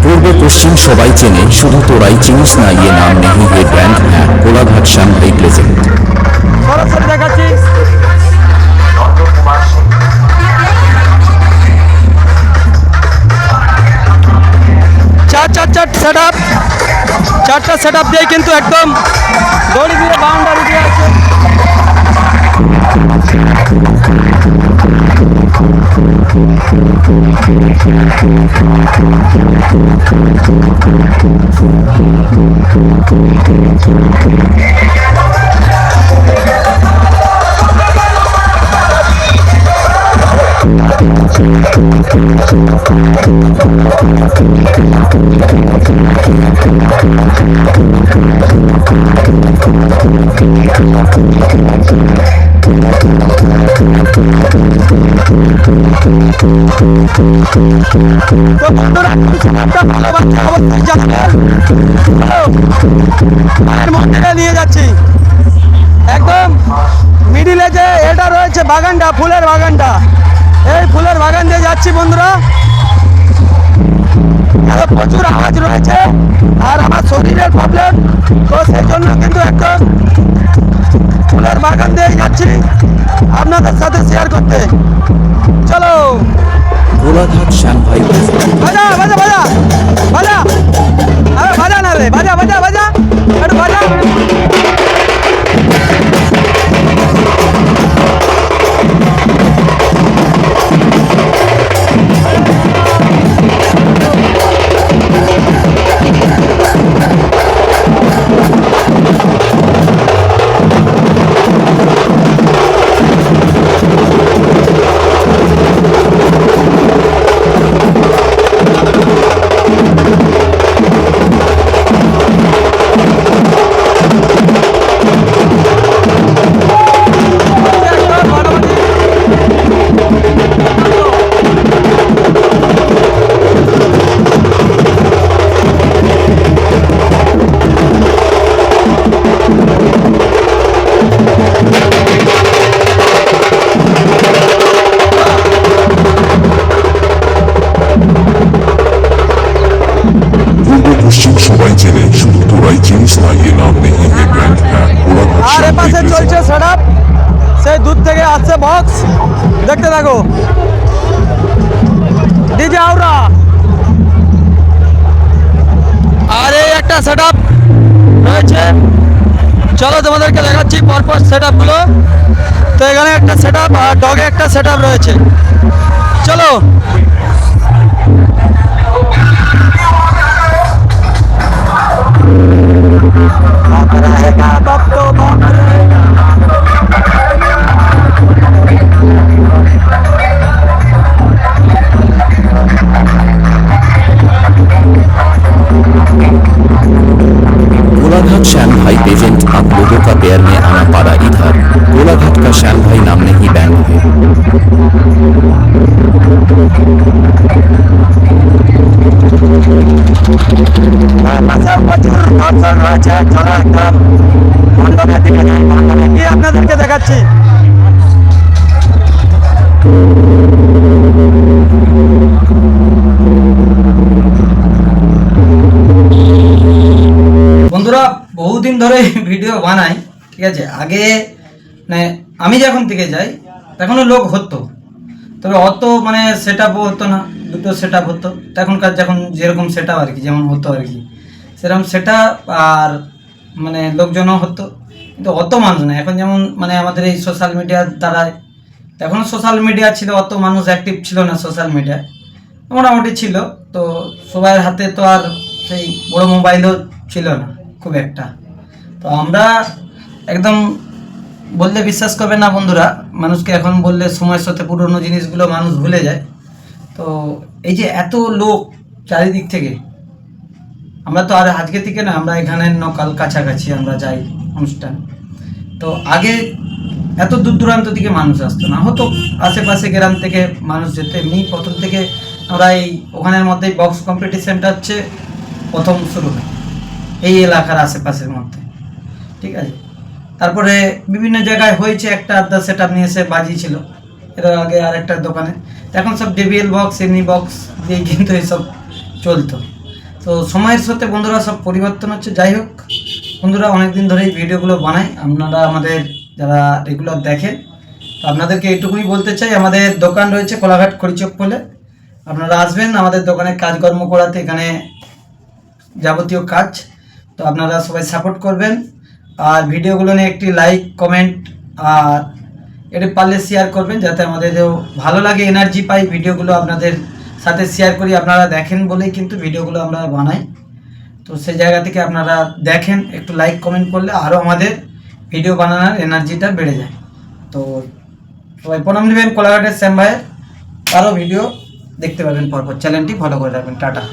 पूर्व पश्चिम सबाई चेने शुधु तोराई चिनिस ना ये नाम नहीं ये ब्रांड है। कोलाघाट श्यामभाई प्लेजेंट। সরাসরি দেখাচ্ছি। চার সেট আপ, চারটা সেট আপ দিয়ে কিন্তু একদম দড়ি দিয়ে বাউন্ডারি দিয়ে আছে। নিয়ে যাচ্ছি একদম মিডিলে যে এটা রয়েছে বাগানটা, ফুলের বাগানটা, এই ফুলের বাগান দিয়ে যাচ্ছি বন্ধুরা। প্রচুর আওয়াজ রয়েছে আর আমার শরীরের প্রবলেম, তো সেই জন্য কিন্তু একদম ফুলের বাগান দিয়ে যাচ্ছি আপনাদের সাথে শেয়ার করতে। চলো कोलाघाट श्यामभाई प्लेजेंट। বাজা বাজা বাজা বাজা, আরে বাজা না রে, বাজা বাজা বাজা, একটু বাজা। पश्चिम सबाई चेने शुधु तोराई चिनिस ना ये नाम नहीं ये ब्रांड है। कोलाघाट আর এ श्यामभाई পাশে प्लेजेंट। চলছে সেটআপ, সেই দূর থেকে আসছে বক্স, দেখতে থাকো। ডিজে আউরা আর এই একটা সেটআপ রয়েছে, চলো তোমাদেরকে দেখাচ্ছি পরপর সেটআপ গুলো। তো এখানে একটা সেটআপ আর ডগে একটা সেটআপ রয়েছে, চলো। कोलाघाट श्यामभाई प्लेजेंट। आप लोगों का पैर में आना पड़ा इधर। कोलाघाट का श्यामभाई नाम नहीं बैंड है। আপনাদেরকে দেখাচ্ছি। বন্ধুরা বহুদিন ধরে ভিডিও বানাই, ঠিক আছে। আগে মানে আমি যখন থেকে যাই তখনও লোক হতো, তবে অত মানে সেট আপও হতো না, দুটো সেট আপ হতো তখনকার, যখন যেরকম সেট আপ আর কি যেমন হতো আর কি সেরকম সেট আপ, আর মানে লোকজনও হতো, কিন্তু অত মানুষ না। এখন যেমন মানে আমাদের এই সোশ্যাল মিডিয়ার দ্বারায়, তখনও সোশ্যাল মিডিয়া ছিল, অত মানুষ অ্যাক্টিভ ছিল না সোশ্যাল মিডিয়ায়, মোটামুটি ছিল। তো সবার হাতে তো আর সেই বড় মোবাইলও ছিল না খুব একটা। তো আমরা একদম বললে বিশ্বাস করবে না বন্ধুরা, মানুষকে এখন বললে সময়ের সাথে পুরনো জিনিসগুলো মানুষ ভুলে যায়। তো এই যে এত লোক চারিদিক থেকে, আমরা তো আর আজকে থেকে না, আমরা এখানে নকাল কাছাকাছি আমরা যাই অনুষ্ঠান। তো আগে এত দূর দূরান্ত থেকে মানুষ আসতো না, হতো আশেপাশে গ্রাম থেকে মানুষ যেত। এমনি প্রথম থেকে আমরা এই ওখানের মধ্যেই বক্স কম্পিটিশনটা হচ্ছে প্রথম শুরু হয় এই এলাকার আশেপাশের মধ্যে, ঠিক আছে। তারপরে বিভিন্ন জায়গায় হয়েছে, একটা আধা সেট আপ নিয়ে এসে বাজিয়েছিল এর আগে আর একটা দোকানে। এখন সব JBL বক্স, এমনি বক্স দিয়ে কিন্তু এসব চলতো। তো সময়ের সাথে বন্ধুরা সব পরিবর্তন হচ্ছে। যাই হোক বন্ধুরা, অনেকদিন ধরে এই ভিডিওগুলো বানাই, আপনারা আমাদের যারা রেগুলার দেখেন, তো আপনাদেরকে এইটুকুই বলতে চাই, আমাদের দোকান রয়েছে কোলাঘাট খড়িচক বলে, আপনারা আসবেন আমাদের দোকানে কাজকর্ম করাতে, এখানে যাবতীয় কাজ। তো আপনারা সবাই সাপোর্ট করবেন, আর ভিডিওগুলো নিয়ে একটি লাইক কমেন্ট আর এটা পারলে শেয়ার করবেন, যাতে আমাদেরও ভালো লাগে, এনার্জি পাই, ভিডিওগুলো আপনাদের সাথে শেয়ার করি। আপনারা দেখেন বলেই কিন্তু ভিডিওগুলো আমরা বানাই। তো সেই জায়গা থেকে আপনারা দেখেন, একটু লাইক কমেন্ট করলে আরও আমাদের ভিডিও বানানোর এনার্জিটা বেড়ে যায়। তো সবাই প্রণাম নেবেন কোলাঘাটের শ্যাম ভাইয়ের, আরও ভিডিও দেখতে পাবেন পরপর। চ্যানেলটি ফলো করে রাখবেন। টাটা।